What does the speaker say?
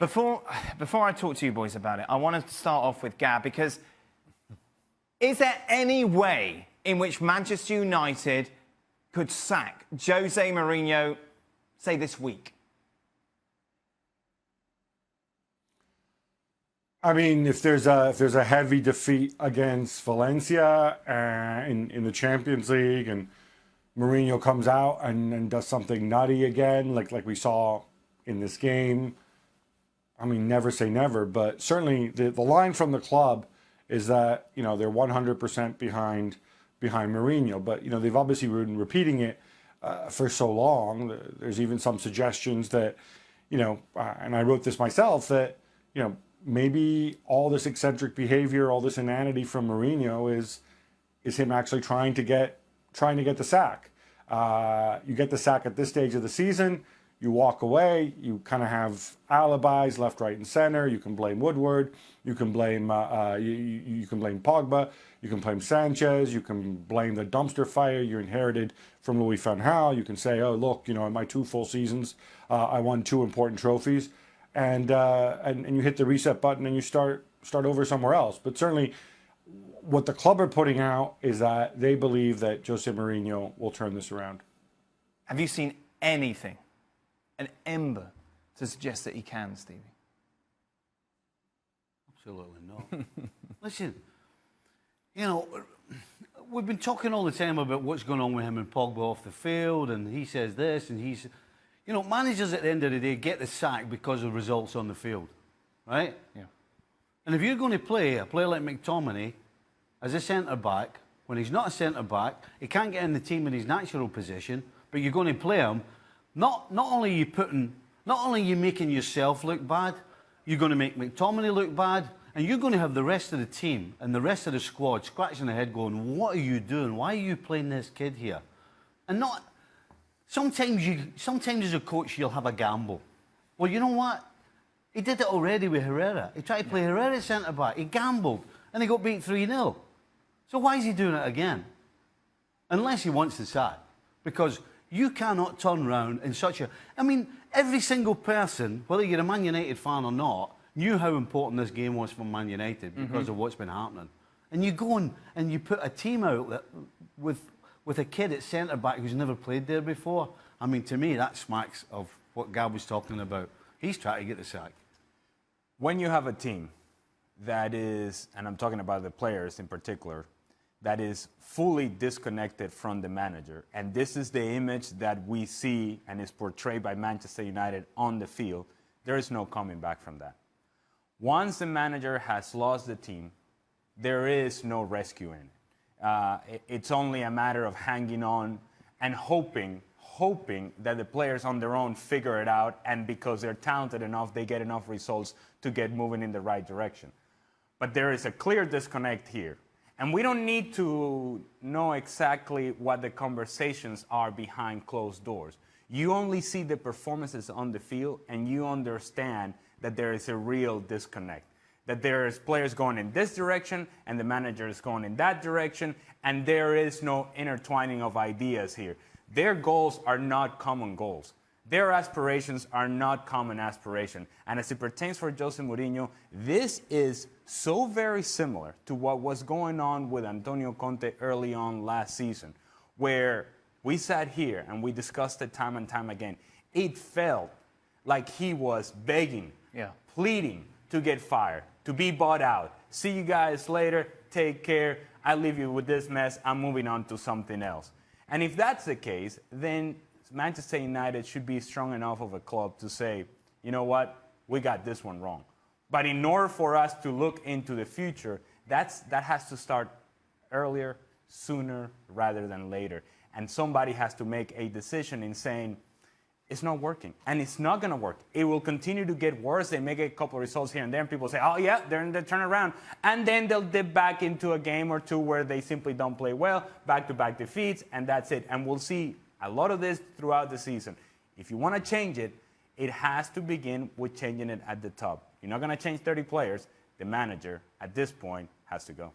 Before I talk to you boys about it, I want to start off with Gab, because is there any way in which Manchester United could sack Jose Mourinho, say, this week? I mean, if there's a heavy defeat against Valencia in the Champions League, and Mourinho comes out and does something nutty again, like we saw in this game, I mean, never say never. But certainly the line from the club is that, you know, they're 100% behind Mourinho. But, you know, they've obviously been repeating it for so long. There's even some suggestions that, you know, and I wrote this myself, that, you know, maybe all this eccentric behavior, all this inanity from Mourinho is him actually trying to get the sack. You get the sack at this stage of the season, you walk away, you kind of have alibis left, right, and center. You can blame Woodward, you can blame you can blame Pogba, you can blame Sanchez, you can blame the dumpster fire you inherited from Louis van Gaal. You can say, oh look, you know, in my 2 full seasons, I won 2 important trophies. And you hit the reset button and you start over somewhere else. But certainly what the club are putting out is that they believe that Jose Mourinho will turn this around. Have you seen anything, an ember, to suggest that he can, Stevie? Absolutely not. Listen, you know, we've been talking all the time about what's going on with him and Pogba off the field, and he says this and he's... You know, managers at the end of the day get the sack because of results on the field, right? Yeah. And if you're going to play a player like McTominay as a centre-back, when he's not a centre-back, he can't get in the team in his natural position, but you're going to play him, not only are you making yourself look bad, you're going to make McTominay look bad, and you're going to have the rest of the team and the rest of the squad scratching their head going, what are you doing? Why are you playing this kid here? And not... Sometimes as a coach, you'll have a gamble. Well, you know what? He did it already with Herrera. He tried to play Herrera centre-back. He gambled, and he got beat 3-0. So why is he doing it again? Unless he wants the sack. Because you cannot turn around in such a... I mean, every single person, whether you're a Man United fan or not, knew how important this game was for Man United because of what's been happening. And you go and you put a team out that with a kid at centre-back who's never played there before. I mean, to me, that smacks of what Gab was talking about. He's trying to get the sack. When you have a team that is, and I'm talking about the players in particular, that is fully disconnected from the manager, and this is the image that we see and is portrayed by Manchester United on the field, there is no coming back from that. Once the manager has lost the team, there is no rescuing it. It's only a matter of hanging on and hoping that the players on their own figure it out, and because they're talented enough, they get enough results to get moving in the right direction. But there is a clear disconnect here. And we don't need to know exactly what the conversations are behind closed doors. You only see the performances on the field, and you understand that there is a real disconnect. That there's players going in this direction and the manager is going in that direction, and there is no intertwining of ideas here. Their goals are not common goals. Their aspirations are not common aspirations. And as it pertains for Jose Mourinho, this is so very similar to what was going on with Antonio Conte early on last season, where we sat here and we discussed it time and time again. It felt like he was begging, pleading to get fired, to be bought out. See you guys later. Take care. I leave you with this mess. I'm moving on to something else. And if that's the case, then Manchester United should be strong enough of a club to say, you know what, we got this one wrong. But in order for us to look into the future, that has to start earlier, sooner, rather than later. And somebody has to make a decision in saying, it's not working, and it's not going to work. It will continue to get worse. They make a couple of results here and there, and people say, oh, yeah, they're in the turnaround. And then they'll dip back into a game or two where they simply don't play well, back-to-back defeats, and that's it. And we'll see a lot of this throughout the season. If you want to change it, it has to begin with changing it at the top. You're not going to change 30 players. The manager, at this point, has to go.